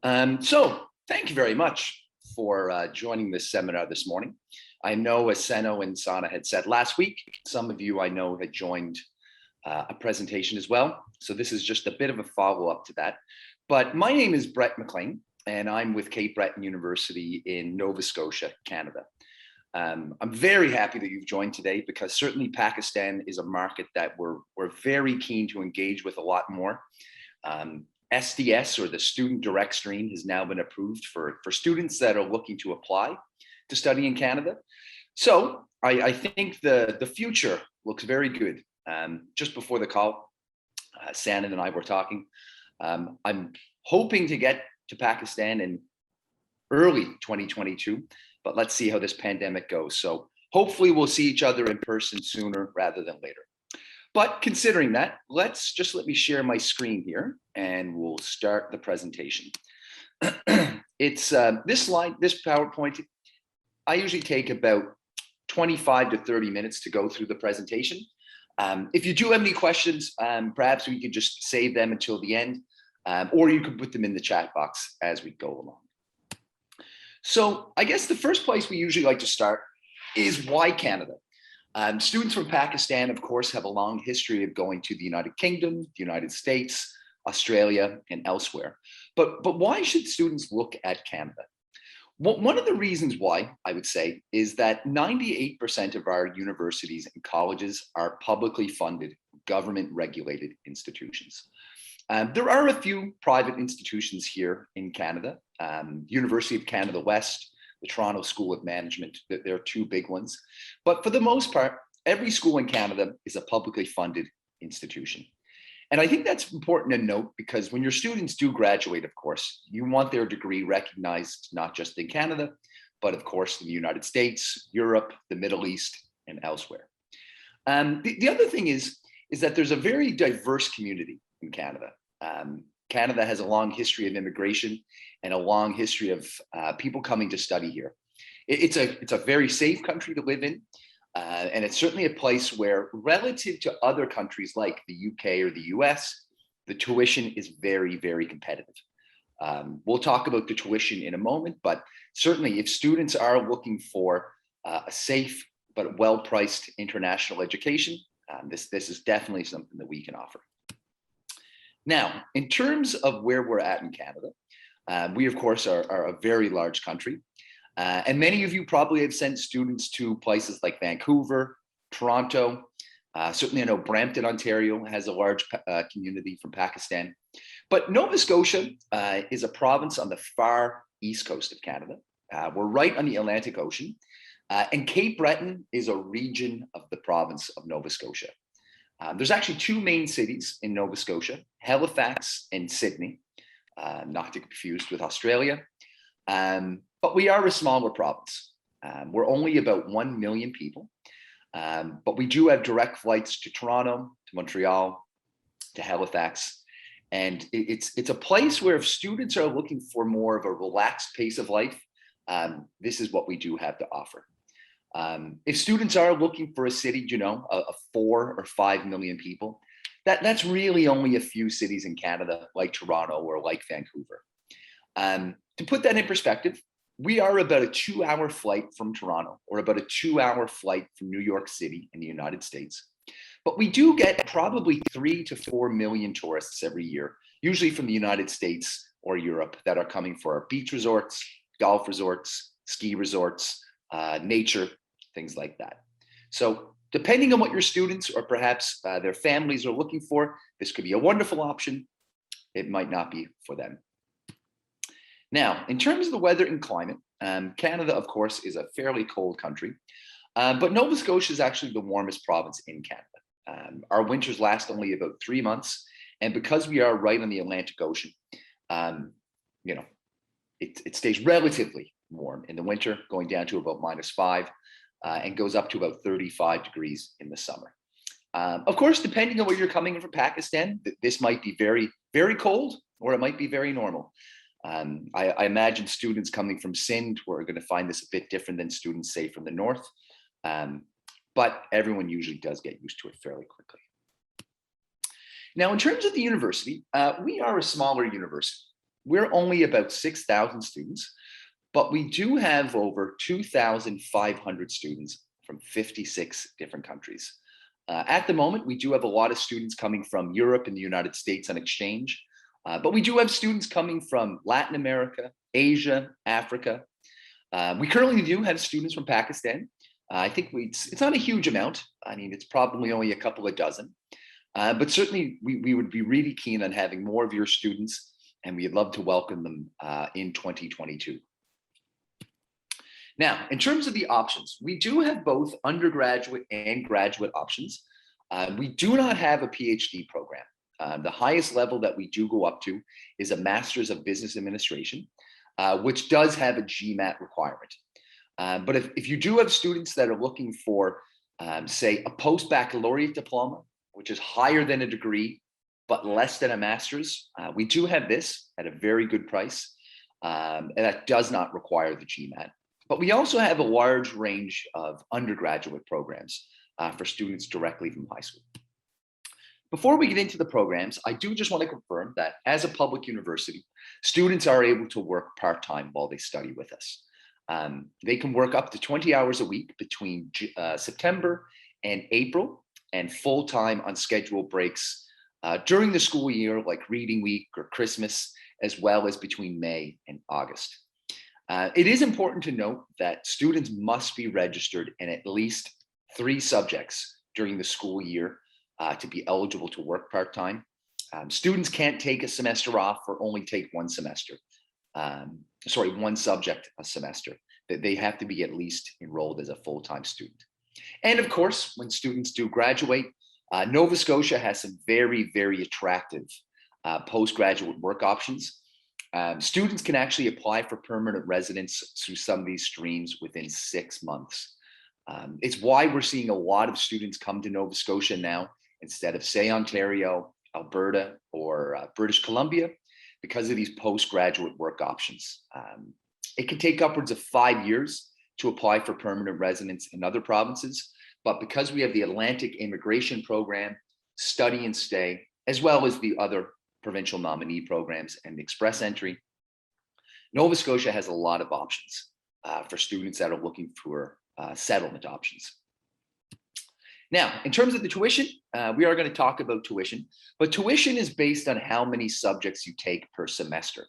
So thank you very much for joining this seminar this morning. I know, as Seno and Sana had said last week, some of you I know had joined a presentation as well. So this is just a bit of a follow-up to that. But my name is Brett McLean, and I'm with Cape Breton University in Nova Scotia, Canada. I'm very happy that you've joined today because certainly Pakistan is a market that we're very keen to engage with a lot more. SDS, or the Student Direct Stream, has now been approved for students that are looking to apply to study in Canada. So I think the future looks very good. Just before the call, Shannon and I were talking. I'm hoping to get to Pakistan in early 2022, but let's see how this pandemic goes. So hopefully we'll see each other in person sooner rather than later. But considering that, let me share my screen here and we'll start the presentation. It's this slide, this PowerPoint, I usually take about 25 to 30 minutes to go through the presentation. If you do have any questions, perhaps we could just save them until the end, or you could put them in the chat box as we go along. So I guess the first place we usually like to start is why Canada? Students from Pakistan, of course, have a long history of going to the United Kingdom, the United States, Australia, and elsewhere. But why should students look at Canada? Well, one of the reasons why, I would say, is that 98% of our universities and colleges are publicly funded, government-regulated institutions. There are a few private institutions here in Canada. University of Canada West, the Toronto School of Management, there are two big ones. But for the most part, every school in Canada is a publicly funded institution. And I think that's important to note because when your students do graduate, of course, you want their degree recognized not just in Canada, but of course in the United States, Europe, the Middle East, and elsewhere. The other thing is that there's a very diverse community in Canada. Canada has a long history of immigration and a long history of people coming to study here. It's a very safe country to live in. And it's certainly a place where, relative to other countries like the UK or the US, the tuition is very, very competitive. We'll talk about the tuition in a moment, but certainly if students are looking for a safe but well-priced international education, this is definitely something that we can offer. Now, in terms of where we're at in Canada, we, of course, are a very large country. And many of you probably have sent students to places like Vancouver, Toronto. Certainly, I know Brampton, Ontario has a large community from Pakistan. But Nova Scotia is a province on the far east coast of Canada. We're right on the Atlantic Ocean. And Cape Breton is a region of the province of Nova Scotia. There's actually two main cities in Nova Scotia, Halifax and Sydney, not to be confused with Australia. But we are a smaller province. We're only about 1 million people, but we do have direct flights to Toronto, to Montreal, to Halifax. And it's a place where if students are looking for more of a relaxed pace of life, this is what we do have to offer. If students are looking for a city, of 4 or 5 million people, that's really only a few cities in Canada, like Toronto or like Vancouver. To put that in perspective, we are about a 2-hour flight from Toronto or about a 2-hour flight from New York City in the United States. But we do get probably 3 to 4 million tourists every year, usually from the United States or Europe, that are coming for our beach resorts, golf resorts, ski resorts, nature, things like that. So depending on what your students or perhaps their families are looking for, this could be a wonderful option. It might not be for them. Now, in terms of the weather and climate, Canada, of course, is a fairly cold country, but Nova Scotia is actually the warmest province in Canada. Our winters last only about 3 months, and because we are right on the Atlantic Ocean, it stays relatively warm in the winter, going down to about -5, and goes up to about 35 degrees in the summer. Of course, depending on where you're coming in from Pakistan, this might be very, very cold, or it might be very normal. I imagine students coming from Sindh were going to find this a bit different than students, say, from the north. But everyone usually does get used to it fairly quickly. Now, in terms of the university, we are a smaller university. we're only about 6,000 students, but we do have over 2,500 students from 56 different countries. At the moment, we do have a lot of students coming from Europe and the United States on exchange, but we do have students coming from Latin America, Asia, Africa. We currently do have students from Pakistan. I think it's not a huge amount. I mean, it's probably only a couple of dozen, but certainly we would be really keen on having more of your students, and we'd love to welcome them in 2022. Now, in terms of the options, we do have both undergraduate and graduate options. We do not have a PhD program. The highest level that we do go up to is a Master's of Business Administration, which does have a GMAT requirement. But if you do have students that are looking for, say, a post-baccalaureate diploma, which is higher than a degree, but less than a master's, we do have this at a very good price, and that does not require the GMAT. But we also have a large range of undergraduate programs for students directly from high school. Before we get into the programs, I do just want to confirm that as a public university, students are able to work part-time while they study with us. They can work up to 20 hours a week between September and April, and full-time on scheduled breaks during the school year, like reading week or Christmas, as well as between May and August. It is important to note that students must be registered in at least 3 subjects during the school year to be eligible to work part-time. Students can't take a semester off or only take one subject a semester. They have to be at least enrolled as a full-time student. And of course, when students do graduate, Nova Scotia has some very, very attractive postgraduate work options. Students can actually apply for permanent residence through some of these streams within 6 months. It's why we're seeing a lot of students come to Nova Scotia now instead of, say, Ontario, Alberta, or British Columbia, because of these postgraduate work options. It can take upwards of 5 years to apply for permanent residence in other provinces, but because we have the Atlantic Immigration Program, Study and Stay, as well as the other provincial nominee programs and express entry, Nova Scotia has a lot of options for students that are looking for settlement options. Now, in terms of the tuition, we are going to talk about tuition, but tuition is based on how many subjects you take per semester.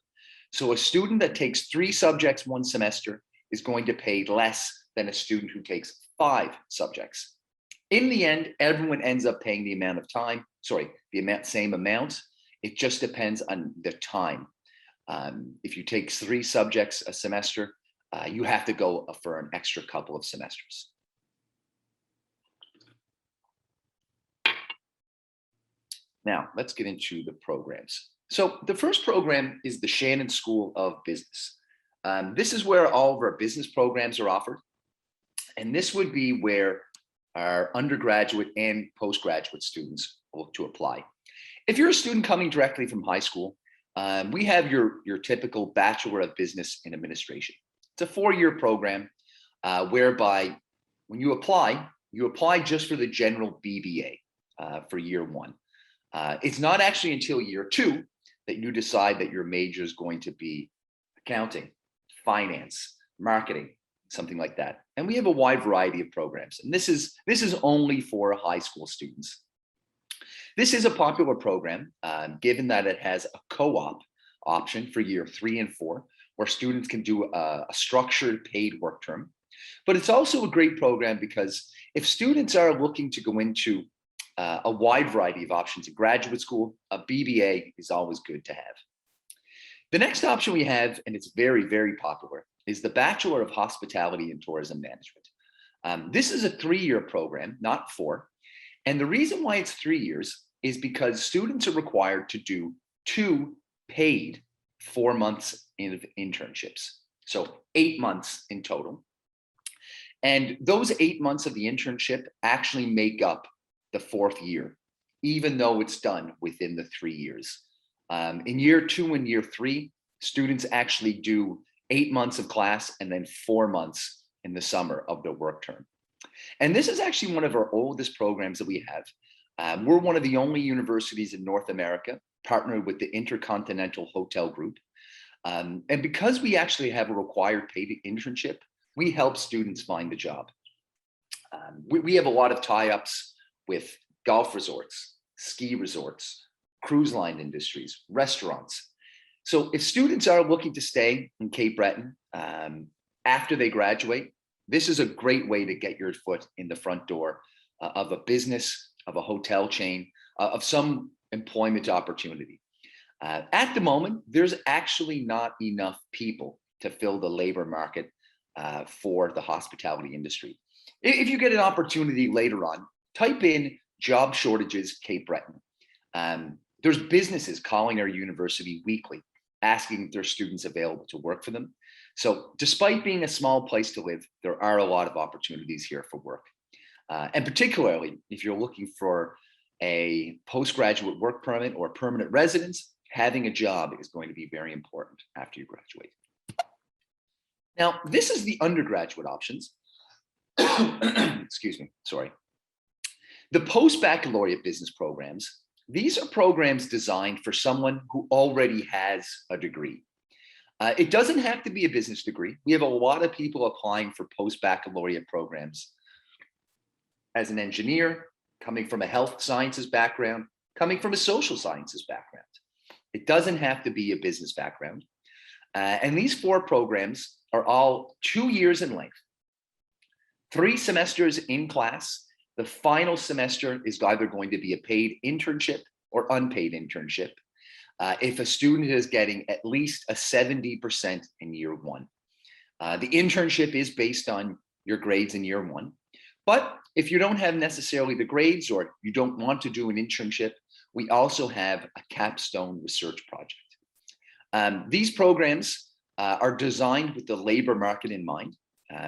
So a student that takes 3 subjects one semester is going to pay less than a student who takes 5 subjects. In the end, everyone ends up paying the same amount. It just depends on the time. If you take 3 subjects a semester, you have to go for an extra couple of semesters. Now, let's get into the programs. So the first program is the Shannon School of Business. This is where all of our business programs are offered. And this would be where our undergraduate and postgraduate students look to apply. If you're a student coming directly from high school, we have your typical Bachelor of Business in Administration. It's a 4-year program whereby when you apply just for the general BBA for year 1. It's not actually until year 2 that you decide that your major is going to be accounting, finance, marketing, something like that. And we have a wide variety of programs. And this is only for high school students. This is a popular program, given that it has a co-op option for year 3 and 4, where students can do a structured paid work term. But it's also a great program because if students are looking to go into a wide variety of options in graduate school, a BBA is always good to have. The next option we have, and it's very, very popular, is the Bachelor of Hospitality and Tourism Management. This is a 3-year program, not 4. And the reason why it's 3 years is because students are required to do 2 paid 4 months of internships. So 8 months in total. And those 8 months of the internship actually make up the 4th year, even though it's done within the 3 years. In year 2 and year 3, students actually do 8 months of class and then 4 months in the summer of their work term. And this is actually one of our oldest programs that we have. We're one of the only universities in North America partnered with the Intercontinental Hotel Group. And because we actually have a required paid internship, we help students find a job. We have a lot of tie-ups with golf resorts, ski resorts, cruise line industries, restaurants. So if students are looking to stay in Cape Breton after they graduate, this is a great way to get your foot in the front door of a business, of a hotel chain, of some employment opportunity. At the moment, there's actually not enough people to fill the labor market for the hospitality industry. If you get an opportunity later on, type in job shortages Cape Breton. There's businesses calling our university weekly, asking if their students available to work for them. So despite being a small place to live, there are a lot of opportunities here for work. And particularly if you're looking for a postgraduate work permit or permanent residence, having a job is going to be very important after you graduate. Now, this is the undergraduate options. Excuse me, sorry. The post-baccalaureate business programs, these are programs designed for someone who already has a degree. It doesn't have to be a business degree. We have a lot of people applying for post-baccalaureate programs as an engineer, coming from a health sciences background, coming from a social sciences background. It doesn't have to be a business background. And these 4 programs are all 2 years in length, 3 semesters in class. The final semester is either going to be a paid internship or unpaid internship. If a student is getting at least a 70% in year 1. The internship is based on your grades in year 1. But if you don't have necessarily the grades or you don't want to do an internship, we also have a capstone research project. These programs are designed with the labor market in mind,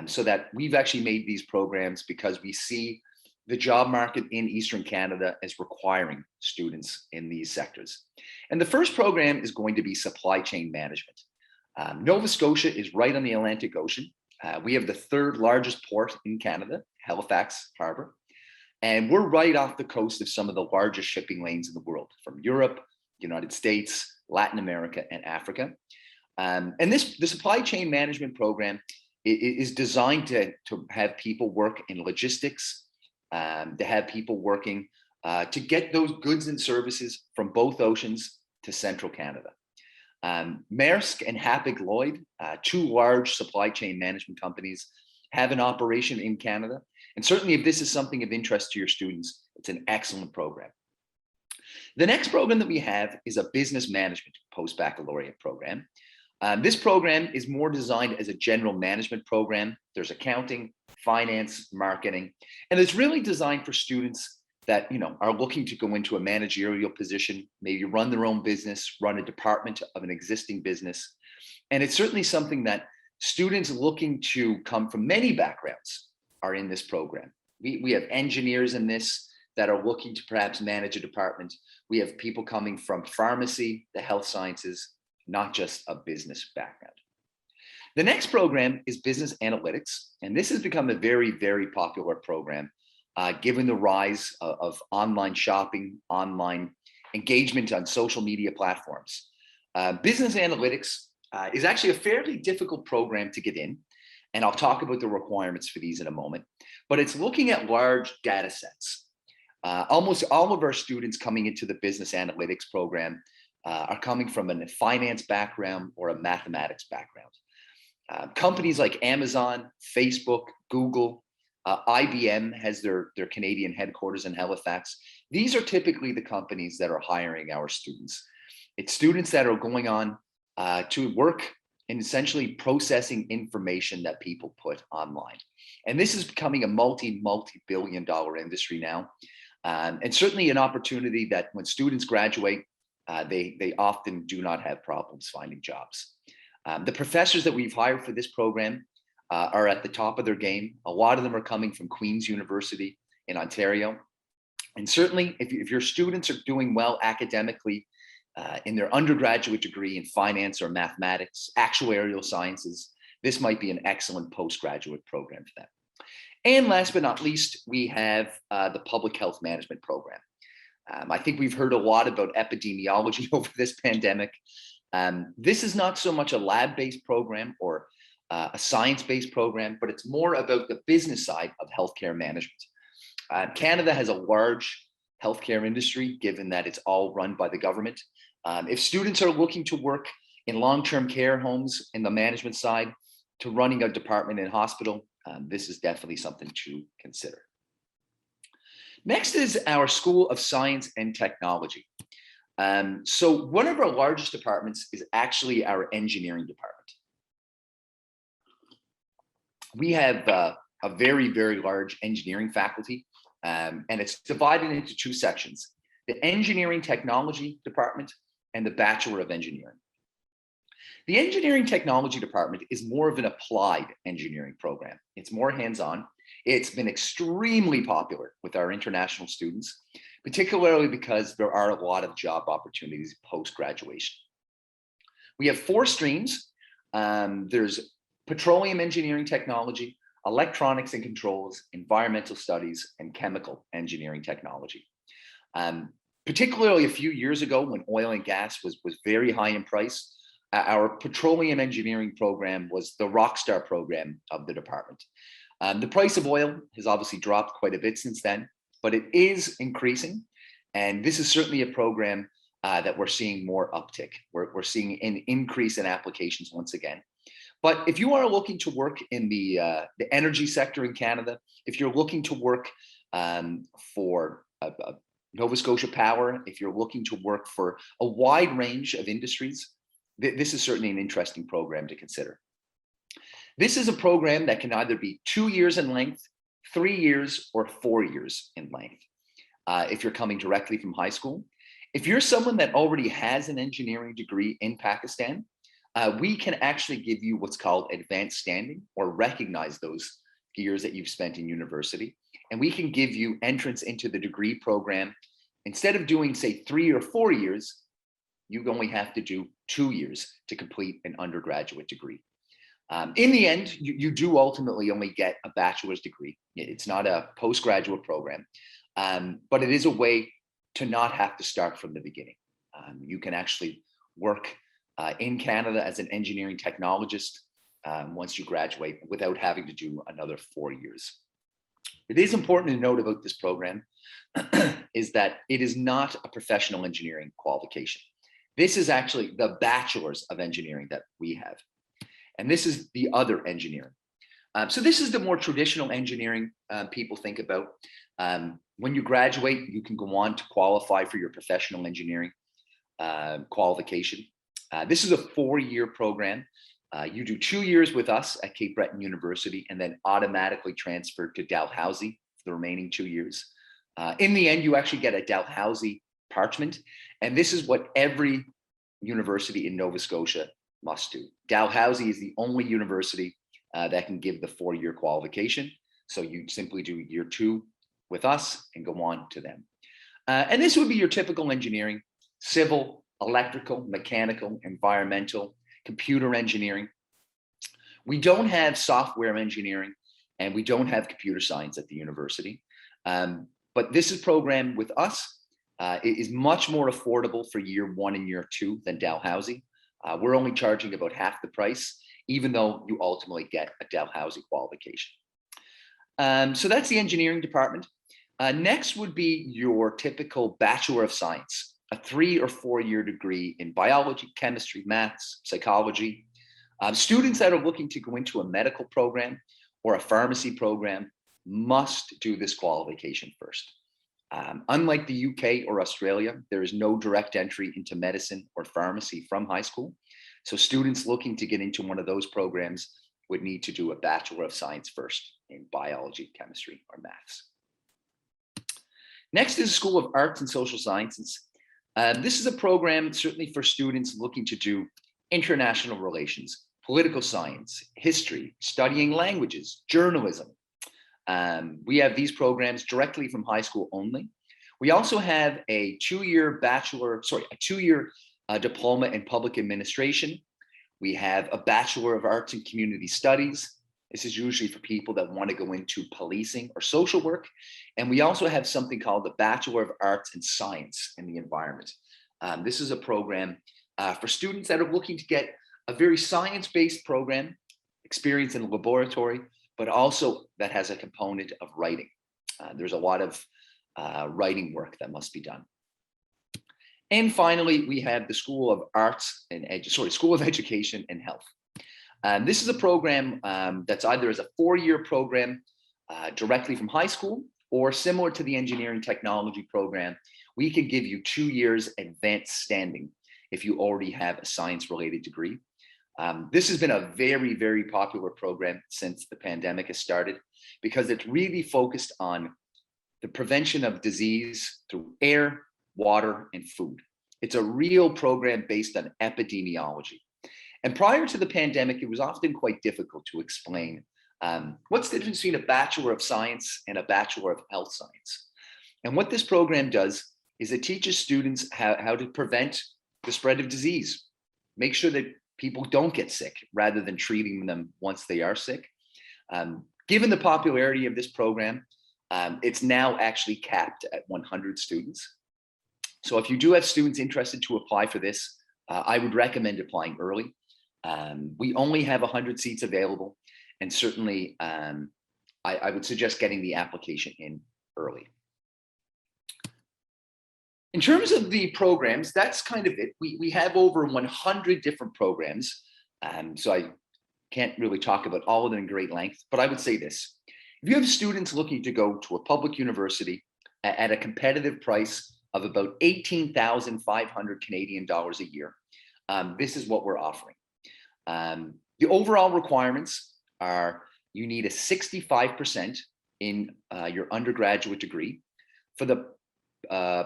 so that we've actually made these programs because we see the job market in Eastern Canada as requiring students in these sectors. And the first program is going to be supply chain management. Nova Scotia is right on the Atlantic Ocean. We have the 3rd largest port in Canada, Halifax Harbour. And we're right off the coast of some of the largest shipping lanes in the world, from Europe, United States, Latin America, and Africa. And the supply chain management program is designed to have people work in logistics, to have people working to get those goods and services from both oceans to central Canada. Maersk and Hapag-Lloyd, 2 large supply chain management companies, have an operation in Canada. And certainly if this is something of interest to your students, it's an excellent program. The next program that we have is a business management post-baccalaureate program. This program is more designed as a general management program. There's accounting, finance, marketing, and it's really designed for students that are looking to go into a managerial position, maybe run their own business, run a department of an existing business. And it's certainly something that students looking to come from many backgrounds are in this program. We have engineers in this that are looking to perhaps manage a department. We have people coming from pharmacy, the health sciences, not just a business background. The next program is business analytics, and this has become a very, very popular program given the rise of online shopping, online engagement on social media platforms. Business analytics is actually a fairly difficult program to get in, and I'll talk about the requirements for these in a moment, but it's looking at large data sets. Almost all of our students coming into the business analytics program are coming from a finance background or a mathematics background. Companies like Amazon, Facebook, Google, IBM has their Canadian headquarters in Halifax. These are typically the companies that are hiring our students. It's students that are going on to work in essentially processing information that people put online. And this is becoming a multi-billion dollar industry now. And certainly an opportunity that when students graduate, they often do not have problems finding jobs. The professors that we've hired for this program are at the top of their game. A lot of them are coming from Queen's University in Ontario. And certainly if your students are doing well academically in their undergraduate degree in finance or mathematics, actuarial sciences, this might be an excellent postgraduate program for them. And last but not least, we have the public health management program. I think we've heard a lot about epidemiology over this pandemic. This is not so much a lab-based program or a science-based program, but it's more about the business side of healthcare management. Canada has a large healthcare industry, given that it's all run by the government. If students are looking to work in long-term care homes in the management side to running a department in hospital, this is definitely something to consider. Next is our School of Science and Technology. So one of our largest departments is actually our engineering department. We have a very, very large engineering faculty, and it's divided into two sections: the Engineering Technology Department and the Bachelor of Engineering. The Engineering Technology Department is more of an applied engineering program. It's more hands-on. It's been extremely popular with our international students, particularly because there are a lot of job opportunities post-graduation. We have 4 streams. There's petroleum engineering technology, electronics and controls, environmental studies, and chemical engineering technology. Particularly a few years ago, when oil and gas was very high in price, our petroleum engineering program was the rock star program of the department. The price of oil has obviously dropped quite a bit since then, but it is increasing. And this is certainly a program that we're seeing more uptick. We're seeing an increase in applications once again. But if you are looking to work in the energy sector in Canada, if you're looking to work for Nova Scotia Power, if you're looking to work for a wide range of industries, this is certainly an interesting program to consider. This is a program that can either be 2 years in length, 3 years, or 4 years in length, if you're coming directly from high school. If you're someone that already has an engineering degree in Pakistan, we can actually give you what's called advanced standing, or recognize those years that you've spent in university. And we can give you entrance into the degree program. Instead of doing, say, 3 or 4 years, you only have to do 2 years to complete an undergraduate degree. In the end, you do ultimately only get a bachelor's degree. It's not a postgraduate program, but it is a way to not have to start from the beginning. You can actually work in Canada as an engineering technologist once you graduate without having to do another 4 years. It is important to note about this program is that it is not a professional engineering qualification. This is actually the bachelor's of engineering that we have. And this is the other engineering. So this is the more traditional engineering people think about. When you graduate, you can go on to qualify for your professional engineering qualification. This is a 4-year program. You do 2 years with us at Cape Breton University and then automatically transfer to Dalhousie for the remaining 2 years. In the end, you actually get a Dalhousie parchment. And this is what every university in Nova Scotia must do. Dalhousie is the only university that can give the 4-year qualification. So you simply do year 2 with us and go on to them. And this would be your typical engineering: civil, electrical, mechanical, environmental, computer engineering. We don't have software engineering and we don't have computer science at the university. But this is program with us. It is much more affordable for year 1 and year 2 than Dalhousie. We're only charging about half the price, even though you ultimately get a Dalhousie qualification. So that's the engineering department. Next would be your typical Bachelor of Science, a 3 or 4 year degree in biology, chemistry, maths, psychology. Students that are looking to go into a medical program or a pharmacy program must do this qualification first. Unlike the UK or Australia, there is no direct entry into medicine or pharmacy from high school. So students looking to get into one of those programs would need to do a Bachelor of Science first in biology, chemistry, or maths. Next is School of Arts and Social Sciences. This is a program certainly for students looking to do international relations, political science, history, studying languages, journalism. We have these programs directly from high school only. We also have a 2-year diploma in public administration. We have a Bachelor of Arts and Community Studies. This is usually for people that want to go into policing or social work. And we also have something called the Bachelor of Arts and Science in the Environment. This is a program for students that are looking to get a very science-based program, experience in the laboratory, but also that has a component of writing. There's a lot of writing work that must be done. And finally, we have the School of Arts and School of Education and Health. This is a program that's either as a 4-year program directly from high school, or similar to the engineering technology program, we could give you 2 years advanced standing if you already have a science-related degree. This has been a very, very popular program since the pandemic has started, because it's really focused on the prevention of disease through air, water, and food. It's a real program based on epidemiology. And prior to the pandemic, it was often quite difficult to explain what's the difference between a Bachelor of Science and a Bachelor of Health Science. And what this program does is it teaches students how to prevent the spread of disease, make sure that people don't get sick rather than treating them once they are sick. Given the popularity of this program, it's now actually capped at 100 students. So if you do have students interested to apply for this, I would recommend applying early. We only have 100 seats available, and certainly I would suggest getting the application in early. In terms of the programs, that's kind of it. We have over 100 different programs, so I can't really talk about all of them in great length, but I would say this. If you have students looking to go to a public university at a competitive price of about 18,500 Canadian dollars a year, this is what we're offering. The overall requirements are you need a 65% in your undergraduate degree. For the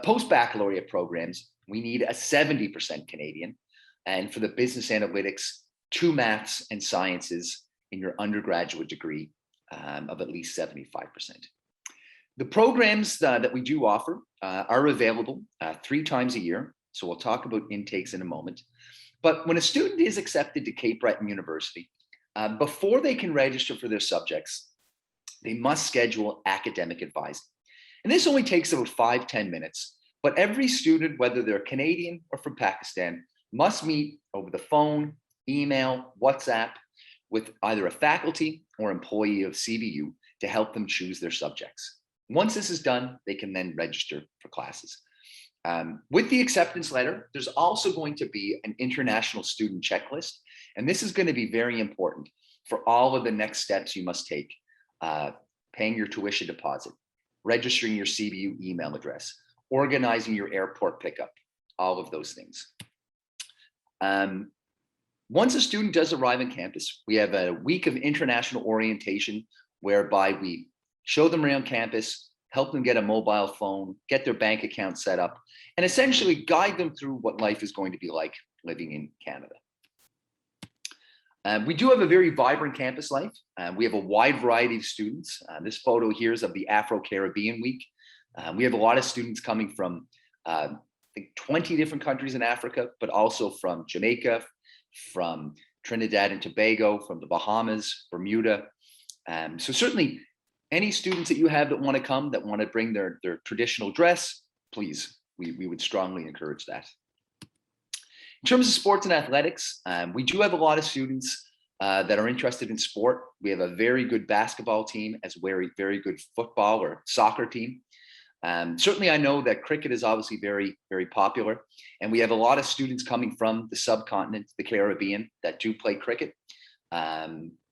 post-baccalaureate programs, we need a 70% Canadian. And for the business analytics, 2 maths and sciences in your undergraduate degree of at least 75%. The programs that we do offer are available 3 times a year. So we'll talk about intakes in a moment. But when a student is accepted to Cape Breton University, before they can register for their subjects, they must schedule academic advising. And this only takes about 5-10 minutes, but every student, whether they're Canadian or from Pakistan, must meet over the phone, email, WhatsApp with either a faculty or employee of CBU to help them choose their subjects. Once this is done, they can then register for classes. With the acceptance letter, there's also going to be an international student checklist, and this is going to be very important for all of the next steps you must take, paying your tuition deposit, registering your CBU email address, organizing your airport pickup, all of those things. Once a student does arrive on campus, we have a week of international orientation whereby we show them around campus, help them get a mobile phone, get their bank account set up, and essentially guide them through what life is going to be like living in Canada. We do have a very vibrant campus life. We have a wide variety of students. This photo here is of the Afro-Caribbean Week. We have a lot of students coming from I think 20 different countries in Africa, but also from Jamaica, from Trinidad and Tobago, from the Bahamas, Bermuda. So certainly any students that you have that want to come, that want to bring their traditional dress, please, we would strongly encourage that. In terms of sports and athletics, we do have a lot of students that are interested in sport. We have a very good basketball team, as very, very good football or soccer team. Certainly, I know that cricket is obviously very, very popular, and we have a lot of students coming from the subcontinent, the Caribbean, that do play cricket.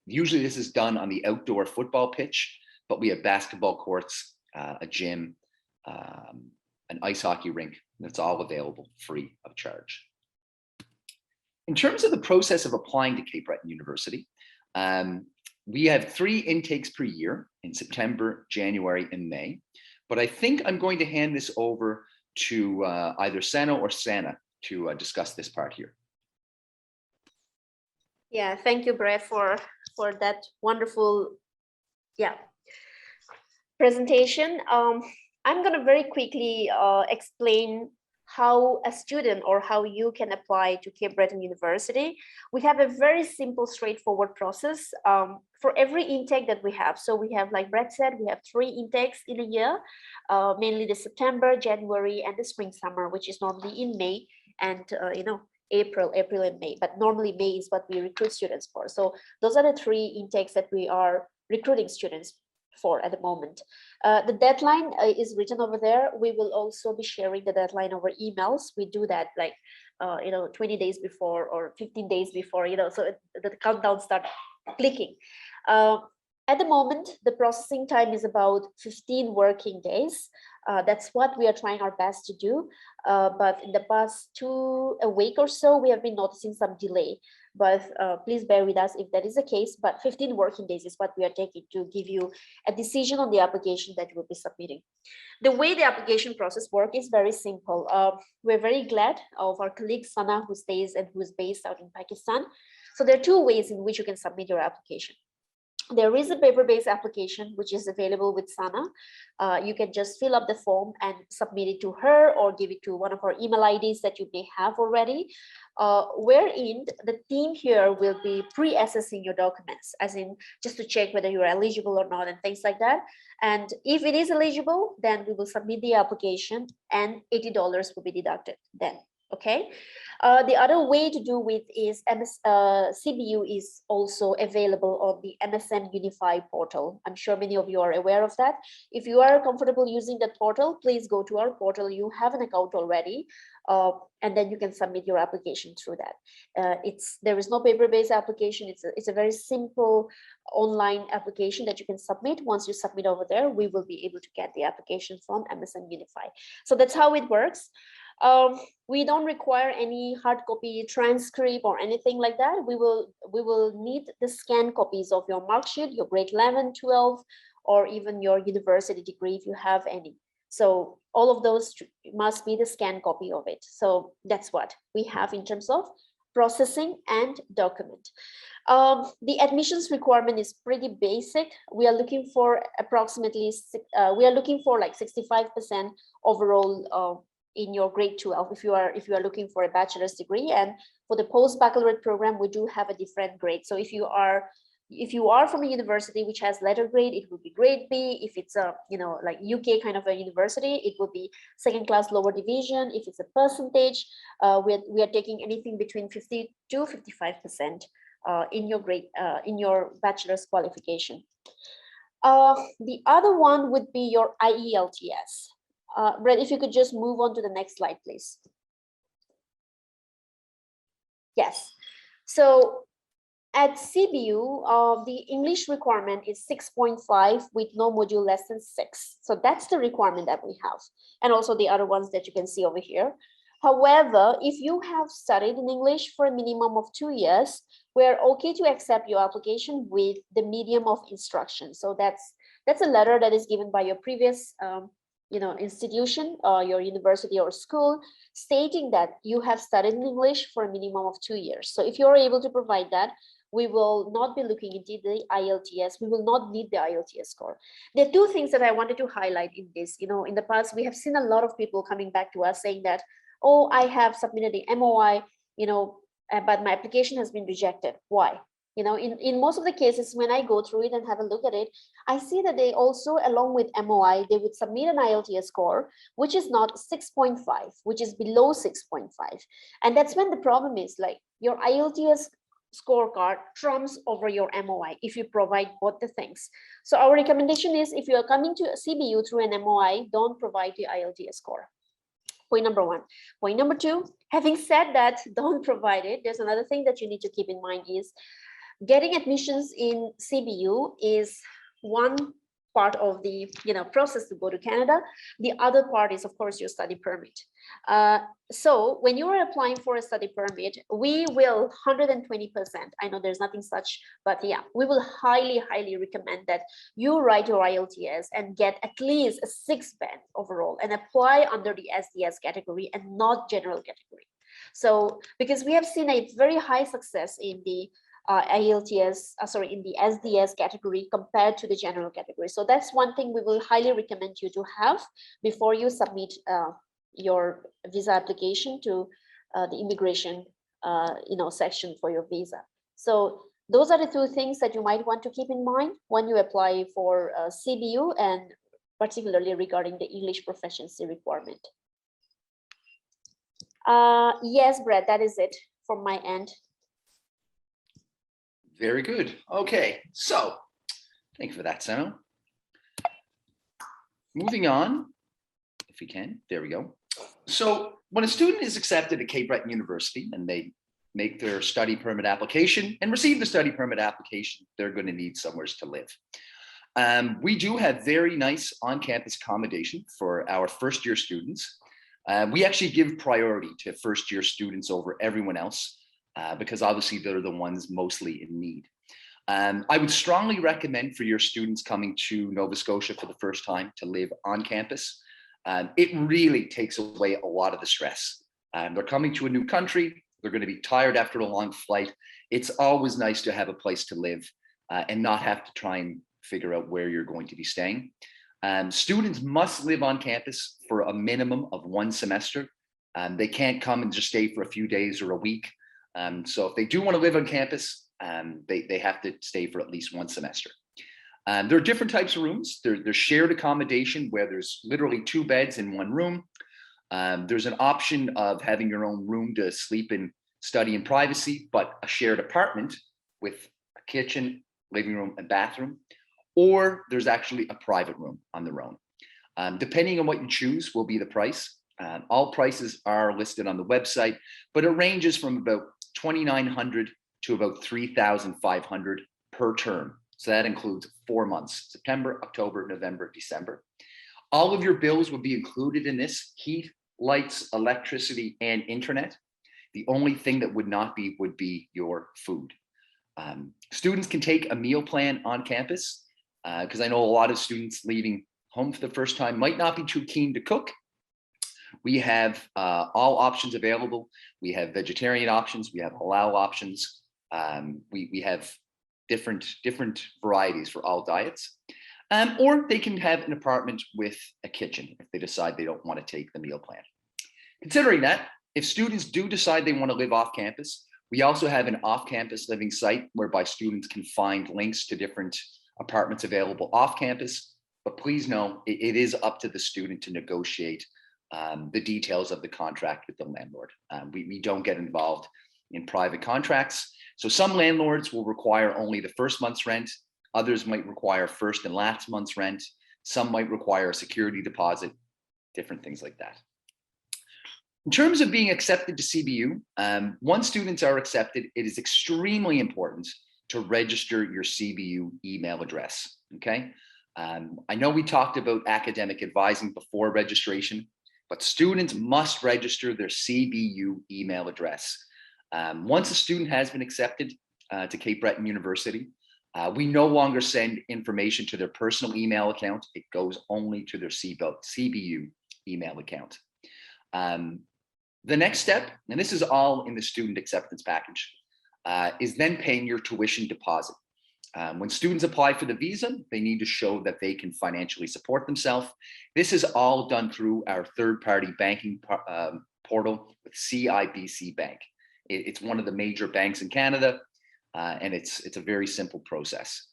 Usually this is done on the outdoor football pitch, but we have basketball courts, a gym, an ice hockey rink, that's all available free of charge. In terms of the process of applying to Cape Breton University, we have 3 intakes per year in September, January, and May. But I think I'm going to hand this over to either Seno or Sana to discuss this part here. Yeah, thank you, Brett, for that wonderful presentation. I'm going to very quickly explain how a student or how you can apply to Cape Breton University. We have a very simple, straightforward process for every intake that we have. So we have, like Brett said, we have 3 intakes in a year, mainly the September, January, and the spring summer, which is normally in May and April and May, but normally May is what we recruit students for. So those are the 3 intakes that we are recruiting students for at the moment. The deadline is written over there. We will also be sharing the deadline over emails. We do that like, 20 days before or 15 days before, so the countdown starts clicking. At the moment, the processing time is about 15 working days. That's what we are trying our best to do. But in the past a week or so, we have been noticing some delay. But please bear with us if that is the case. But 15 working days is what we are taking to give you a decision on the application that you will be submitting. The way the application process works is very simple. We're very glad of our colleague Sana, who stays and who is based out in Pakistan. So there are 2 ways in which you can submit your application. There is a paper-based application which is available with Sana. You can just fill up the form and submit it to her or give it to one of our email IDs that you may have already, wherein the team here will be pre-assessing your documents, as in just to check whether you're eligible or not and things like that. And if it is eligible, then we will submit the application and $80 will be deducted then. Okay. The other way to do it is CBU is also available on the MSM Unify portal. I'm sure many of you are aware of that. If you are comfortable using that portal, please go to our portal. You have an account already, and then you can submit your application through that. There is no paper-based application. It's a very simple online application that you can submit. Once you submit over there, we will be able to get the application from MSM Unify. So that's how it works. We don't require any hard copy transcript or anything like that. We will need the scanned copies of your mark sheet, your grade 11, 12, or even your university degree if you have any. So all of those must be the scanned copy of it. So that's what we have in terms of processing and document. The admissions requirement is pretty basic. We are looking for approximately, like 65% overall in your grade 12 if you are looking for a bachelor's degree. And for the post-baccalaureate program, we do have a different grade. So if you are from a university which has letter grade, it will be grade B. If it's a like UK kind of a university, it will be second class lower division. If it's a percentage, we are taking anything between 50 to 55% in your grade in your bachelor's qualification. The other one would be your IELTS. Brett, if you could just move on to the next slide, please. Yes. So at CBU, the English requirement is 6.5 with no module less than 6. So that's the requirement that we have. And also the other ones that you can see over here. However, if you have studied in English for a minimum of 2 years, we're okay to accept your application with the medium of instruction. So that's a letter that is given by your previous institution, your university or school, stating that you have studied in English for a minimum of 2 years. So if you're able to provide that, we will not be looking into the IELTS. We will not need the IELTS score. There are 2 things that I wanted to highlight in this. In the past, we have seen a lot of people coming back to us saying that, oh, I have submitted the MOI, but my application has been rejected. Why? In most of the cases, when I go through it and have a look at it, I see that they also, along with MOI, they would submit an IELTS score, which is not 6.5, which is below 6.5. And that's when the problem is, like, your IELTS scorecard trumps over your MOI if you provide both the things. So our recommendation is, if you are coming to CBU through an MOI, don't provide the IELTS score. Point number 1. Point number 2, having said that, don't provide it. There's another thing that you need to keep in mind is, getting admissions in CBU is one part of the process to go to Canada. The other part is, of course, your study permit. So when you are applying for a study permit, we will 120%. I know there's nothing such, but yeah, we will highly recommend that you write your IELTS and get at least a 6 band overall and apply under the SDS category and not general category. So because we have seen a very high success in the in the SDS category compared to the general category. So that's one thing we will highly recommend you to have before you submit your visa application to the immigration section for your visa. So those are the 2 things that you might want to keep in mind when you apply for CBU, and particularly regarding the English proficiency requirement. Yes, Brett, that is it from my end. Very good. Okay, so thank you for that, Seno. Moving on, if we can, there we go. So when a student is accepted at Cape Breton University and they make their study permit application and receive the study permit application, they're going to need somewhere to live. We do have very nice on-campus accommodation for our first-year students. We actually give priority to first-year students over everyone else because obviously they're the ones mostly in need. I would strongly recommend for your students coming to Nova Scotia for the first time to live on campus. It really takes away a lot of the stress. They're coming to a new country. They're going to be tired after a long flight. It's always nice to have a place to live and not have to try and figure out where you're going to be staying. Students must live on campus for a minimum of 1 semester. They can't come and just stay for a few days or a week. So if they do want to live on campus, they have to stay for at least 1 semester. There are different types of rooms. There's shared accommodation where there's literally 2 beds in 1 room. There's an option of having your own room to sleep and study in privacy, but a shared apartment with a kitchen, living room, and bathroom. Or there's actually a private room on their own. Depending on what you choose will be the price. All prices are listed on the website, but it ranges from about $2,900 to about $3,500 per term. So that includes 4 months, September, October, November, December. All of your bills will be included in this: heat, lights, electricity, and internet. The only thing that would not be would be your food. Students can take a meal plan on campus because I know a lot of students leaving home for the first time might not be too keen to cook. We have all options available. We have vegetarian options. We have halal options. We have different varieties for all diets. Or they can have an apartment with a kitchen if they decide they don't want to take the meal plan. Considering that, if students do decide they want to live off campus, we also have an off-campus living site whereby students can find links to different apartments available off campus. But please know, it is up to the student to negotiate the details of the contract with the landlord. We don't get involved in private contracts. So some landlords will require only the first month's rent. Others might require first and last month's rent. Some might require a security deposit, different things like that. In terms of being accepted to CBU, once students are accepted, it is extremely important to register your CBU email address, okay? I know we talked about academic advising before registration, but students must register their CBU email address. Once a student has been accepted to Cape Breton University, we no longer send information to their personal email account. It goes only to their CBU email account. The next step, and this is all in the student acceptance package, is then paying your tuition deposit. When students apply for the visa, they need to show that they can financially support themselves. This is all done through our third-party banking portal with CIBC Bank. It's one of the major banks in Canada, and it's a very simple process.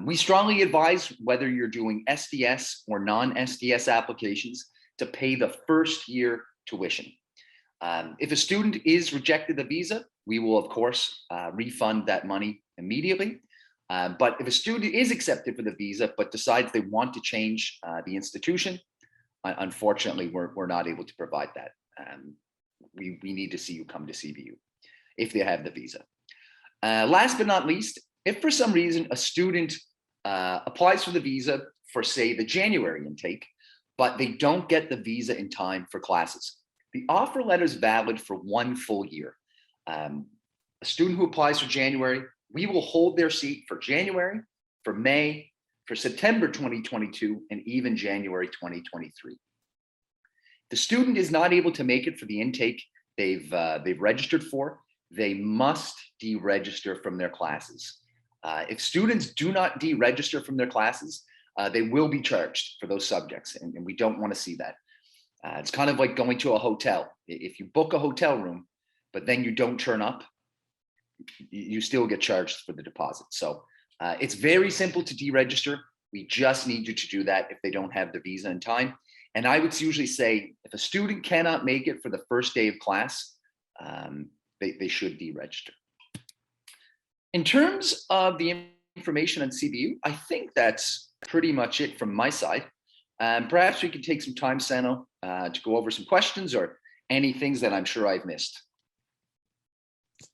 We strongly advise, whether you're doing SDS or non-SDS applications, to pay the first year tuition. If a student is rejected the visa, we will, of course, refund that money immediately. But if a student is accepted for the visa but decides they want to change the institution, unfortunately, we're not able to provide that. We need to see you come to CBU if they have the visa. Last but not least, if for some reason a student applies for the visa for, say, the January intake, but they don't get the visa in time for classes, the offer letter is valid for 1 full year. A student who applies for January, we will hold their seat for January, for May, for September 2022, and even January 2023. The student is not able to make it for the intake they've registered for, they must deregister from their classes. If students do not deregister from their classes, they will be charged for those subjects, and we don't want to see that. It's kind of like going to a hotel. If you book a hotel room, but then you don't turn up, you still get charged for the deposit. So it's very simple to deregister. We just need you to do that if they don't have the visa in time. And I would usually say if a student cannot make it for the first day of class, they should deregister. In terms of the information on CBU, I think that's pretty much it from my side. Perhaps we could take some time, Sano, to go over some questions or any things that I'm sure I've missed.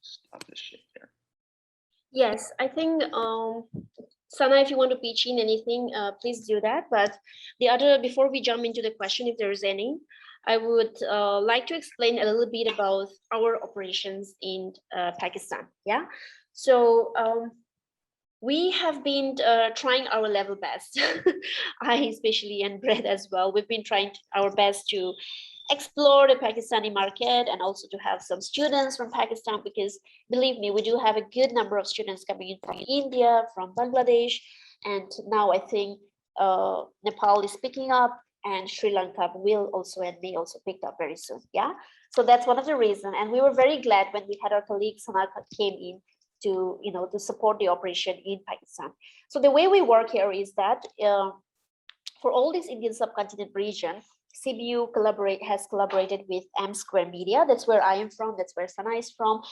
Stop this shit there. Yes, I think, Sana, if you want to pitch in anything, please do that. But before we jump into the question, if there is any, I would like to explain a little bit about our operations in Pakistan. Yeah. So we have been trying our level best. I especially, and Brett as well. We've been trying our best to explore the Pakistani market and also to have some students from Pakistan, because believe me, we do have a good number of students coming in from India, from Bangladesh, and now I think Nepal is picking up, and Sri Lanka will also and may also pick up very soon. Yeah, so that's one of the reasons, and we were very glad when we had our colleague Sanaka came in to to support the operation in Pakistan. So the way we work here is that for all this Indian subcontinent region, CBU has collaborated with M Square Media. That's where I am from. That's where Sana is from.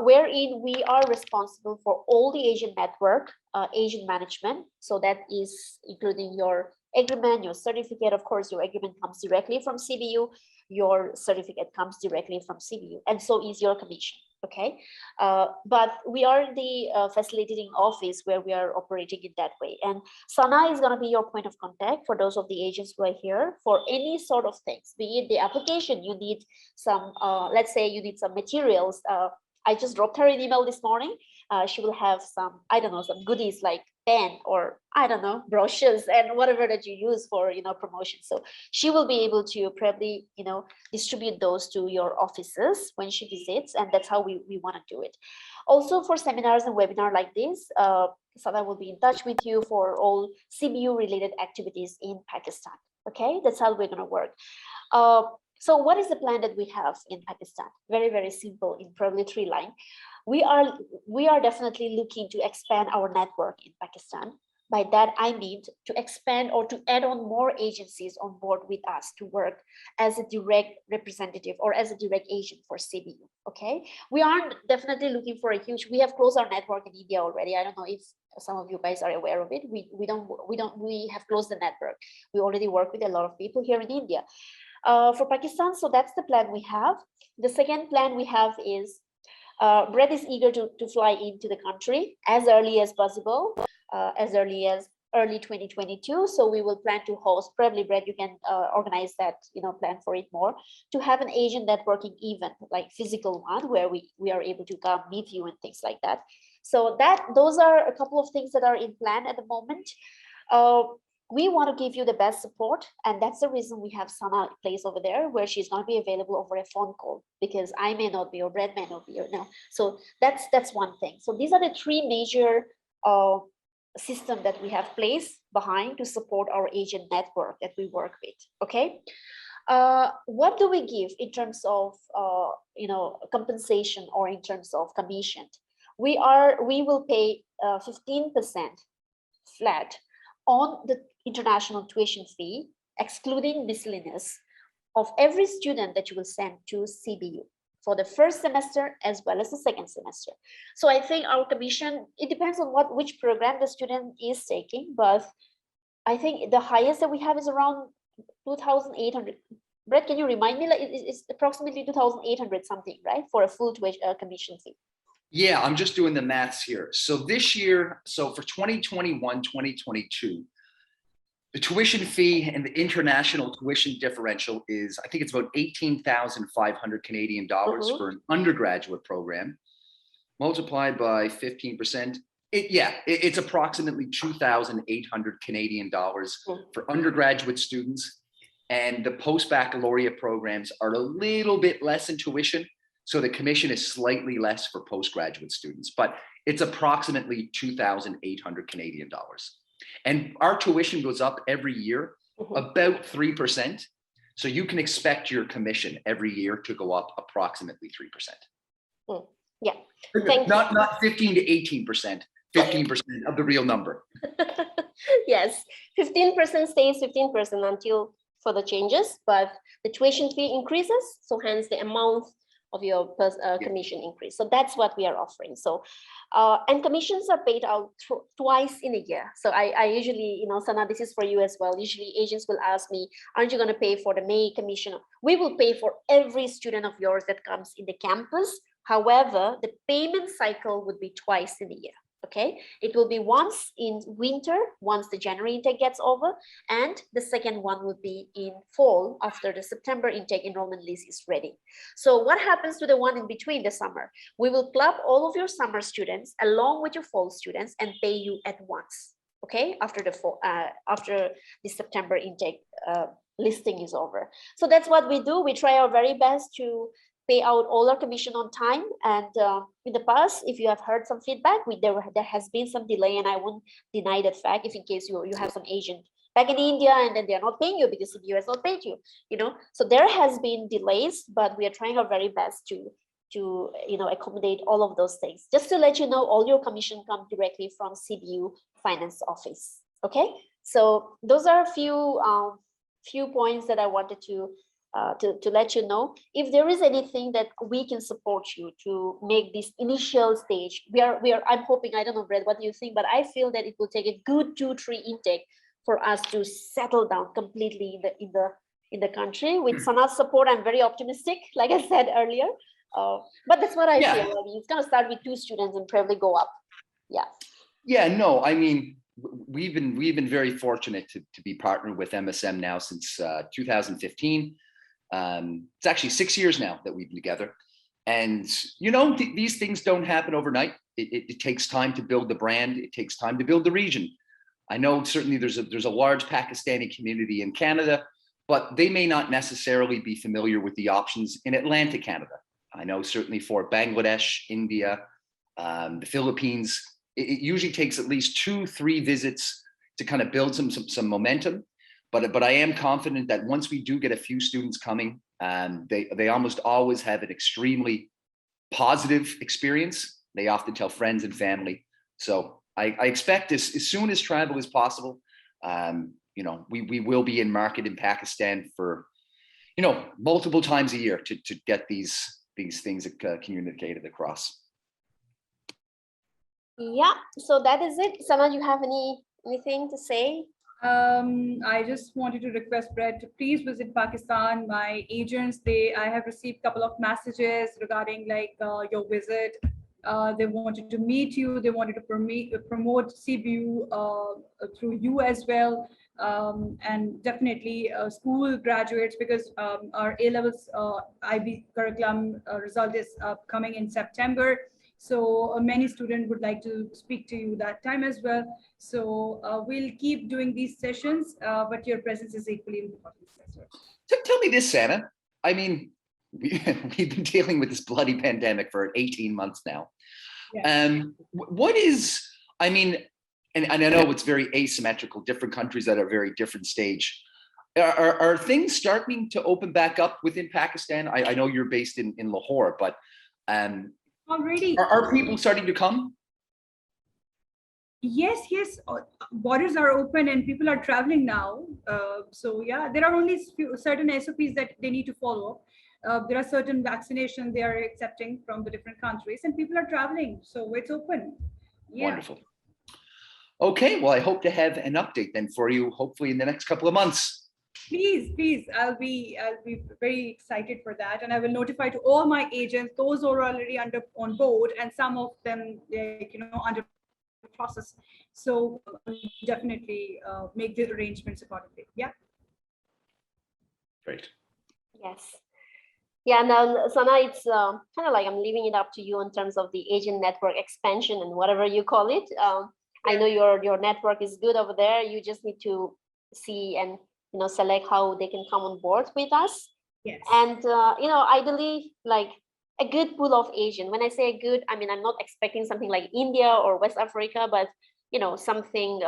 Wherein we are responsible for all the Asian network, Asian management. So that is including your agreement, your certificate. Of course, your agreement comes directly from CBU. Your certificate comes directly from CBU, and so is your commission. Okay, but we are the facilitating office where we are operating in that way. And Sana is going to be your point of contact for those of the agents who are here for any sort of things, be it the application, you need some, let's say you need some materials. I just dropped her an email this morning. She will have some, I don't know, some goodies like pen or I don't know, brochures and whatever that you use for, promotion. So she will be able to probably, distribute those to your offices when she visits. And that's how we want to do it. Also for seminars and webinar like this, Sada will be in touch with you for all CBU related activities in Pakistan. Okay, that's how we're going to work. So what is the plan that we have in Pakistan? Very, very simple in probably 3 lines. We are definitely looking to expand our network in Pakistan. By that, I mean to expand or to add on more agencies on board with us to work as a direct representative or as a direct agent for CBU. Okay, we aren't definitely looking for a huge. We have closed our network in India already. I don't know if some of you guys are aware of it. We have closed the network. We already work with a lot of people here in India. For Pakistan, so that's the plan we have. The second plan we have is Brett is eager to fly into the country as early as possible, as early as early 2022. So we will plan to host, probably Brett, you can organize that, plan for it more, to have an Asian networking event, like physical one, where we are able to come meet you and things like that. So those are a couple of things that are in plan at the moment. We want to give you the best support, and that's the reason we have Sana placed over there, where she's going to be available over a phone call, because I may not be, or Brett may not be, or no. So that's one thing. So these are the 3 major system that we have placed behind to support our agent network that we work with. Okay, what do we give in terms of compensation or in terms of commission? We will pay 15% flat on the international tuition fee, excluding miscellaneous, of every student that you will send to CBU for the first semester as well as the second semester. So I think our commission, it depends on which program the student is taking, but I think the highest that we have is around 2,800. Brett, can you remind me? Like it's approximately 2,800 something, right, for a full commission fee? Yeah, I'm just doing the maths here. So this year, so for 2021, 2022, the tuition fee and the international tuition differential is, I think it's about 18,500 Canadian dollars for an undergraduate program, multiplied by 15%. It's approximately 2,800 Canadian dollars for undergraduate students. And the post-baccalaureate programs are a little bit less in tuition. So the commission is slightly less for postgraduate students, but it's approximately 2,800 Canadian dollars. And our tuition goes up every year, about 3%. So you can expect your commission every year to go up approximately 3%. Yeah. Not 15 to 18%, 15% of the real number. Yes, 15% stays 15% until for the changes, but the tuition fee increases, so hence the amount of your commission increase. So that's what we are offering. So and commissions are paid out twice in a year. So I usually, Sana, this is for you as well. Usually agents will ask me, aren't you going to pay for the May commission? We will pay for every student of yours that comes in the campus. However, the payment cycle would be twice in a year. Okay, it will be once in winter, once the January intake gets over, and the second one would be in fall after the September intake enrollment list is ready. So what happens to the one in between the summer? We will club all of your summer students along with your fall students and pay you at once. Okay, after the September intake listing is over. So that's what we do. We try our very best to pay out all our commission on time. And in the past, if you have heard some feedback, there has been some delay, and I won't deny that fact. If in case you have some agent back in India and then they are not paying you because CBU has not paid you, so there has been delays, but we are trying our very best to accommodate all of those things. Just to let you know, all your commission come directly from CBU finance office. Okay, so those are a few points that I wanted to let you know. If there is anything that we can support you to make this initial stage, I'm hoping, I don't know, Brett, what do you think? But I feel that it will take a good 2-3 intake for us to settle down completely in the country. With Sana's support, I'm very optimistic, like I said earlier. But that's what I feel. I mean, it's gonna start with 2 students and probably go up. Yeah. Yeah, no, I mean, we've been very fortunate to be partnered with MSM now since 2015. It's actually 6 years now that we've been together. And, these things don't happen overnight. It takes time to build the brand. It takes time to build the region. I know certainly there's a large Pakistani community in Canada, but they may not necessarily be familiar with the options in Atlantic Canada. I know certainly for Bangladesh, India, the Philippines, it usually takes at least 2-3 visits to kind of build some momentum. But I am confident that once we do get a few students coming, they almost always have an extremely positive experience. They often tell friends and family. So I expect as soon as travel is possible, we will be in market in Pakistan for, multiple times a year to get these things communicated across. Yeah, so that is it. Sana, you have anything to say? I just wanted to request Brett to please visit Pakistan. My agents, I have received a couple of messages regarding your visit. They wanted to meet you. They wanted to promote CBU through you as well. And definitely school graduates, because our A-levels IB curriculum result is coming in September. So many students would like to speak to you that time as well. So we'll keep doing these sessions, but your presence is equally important as well. Tell me this, Sana. I mean, we've been dealing with this bloody pandemic for 18 months now. Yeah. What is, I mean, and I know it's very asymmetrical, different countries at a very different stage. Are things starting to open back up within Pakistan? I know you're based in Lahore, but already are people starting to come? Yes, borders are open and people are traveling now. So yeah, there are only certain SOPs that they need to follow. There are certain vaccinations they are accepting from the different countries, and people are traveling, so it's open. Yeah. Wonderful. Okay, well, I hope to have an update then for you, hopefully in the next couple of months. Please, I'll be very excited for that, and I will notify to all my agents, those who are already on board, and some of them, under process. So definitely make the arrangements accordingly. Yeah. Great. Yes. Yeah, now, Sana, it's kind of like I'm leaving it up to you in terms of the agent network expansion and whatever you call it. I know your network is good over there. You just need to see and select how they can come on board with us. Yes. And ideally, like a good pool of Asian. When I say good, I mean I'm not expecting something like India or West Africa, but something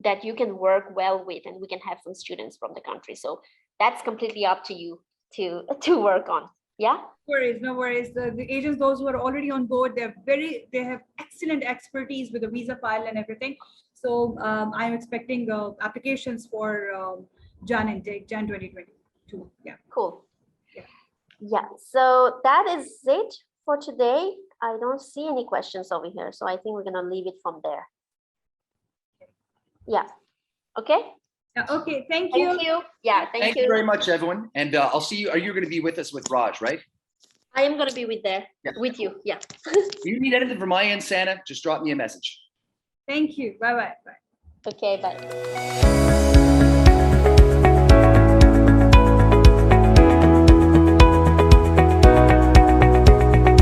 that you can work well with, and we can have some students from the country. So that's completely up to you to work on. Yeah. No worries. The agents, those who are already on board, they have excellent expertise with the visa file and everything. So I'm expecting applications for Jan intake, Jan 2022. Yeah. Cool. Yeah. Yeah, so that is it for today. I don't see any questions over here, so I think we're gonna leave it from there. Yeah, okay? Okay, thank you. Thank you. Yeah, Thank you very much, everyone. And I'll see you. Are you going to be with us with Raj, right? I am gonna be with Yeah. you, yeah. If you need anything from my end, Santa, just drop me a message. Thank you. Bye-bye. Bye. Okay, bye.